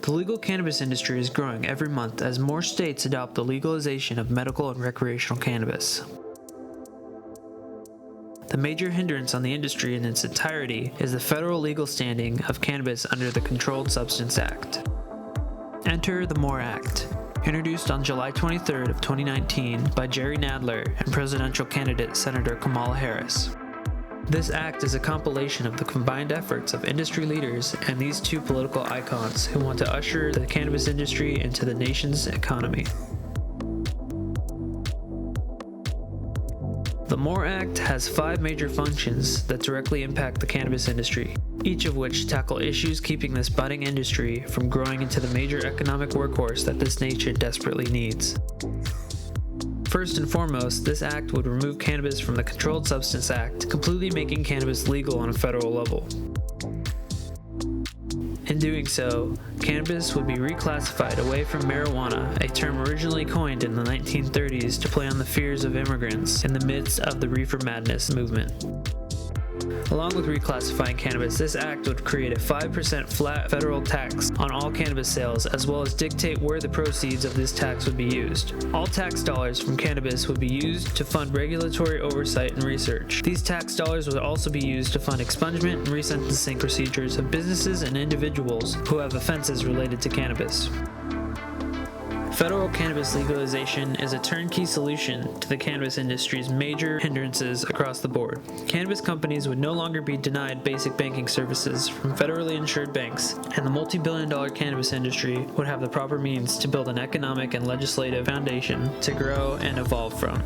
The legal cannabis industry is growing every month as more states adopt the legalization of medical and recreational cannabis. The major hindrance on the industry in its entirety is the federal legal standing of cannabis under the Controlled Substance Act. Enter the MORE Act, introduced on July 23rd of 2019 by Jerry Nadler and presidential candidate Senator Kamala Harris. This act is a compilation of the combined efforts of industry leaders and these two political icons who want to usher the cannabis industry into the nation's economy. The MORE Act has 5 major functions that directly impact the cannabis industry, each of which tackle issues keeping this budding industry from growing into the major economic workhorse that this nation desperately needs. First and foremost, this act would remove cannabis from the Controlled Substance Act, completely making cannabis legal on a federal level. In doing so, cannabis would be reclassified away from marijuana, a term originally coined in the 1930s to play on the fears of immigrants in the midst of the reefer madness movement. Along with reclassifying cannabis, this act would create a 5% flat federal tax on all cannabis sales, as well as dictate where the proceeds of this tax would be used. All tax dollars from cannabis would be used to fund regulatory oversight and research. These tax dollars would also be used to fund expungement and resentencing procedures of businesses and individuals who have offenses related to cannabis. Federal cannabis legalization is a turnkey solution to the cannabis industry's major hindrances across the board. Cannabis companies would no longer be denied basic banking services from federally insured banks, and the multi-billion-dollar cannabis industry would have the proper means to build an economic and legislative foundation to grow and evolve from.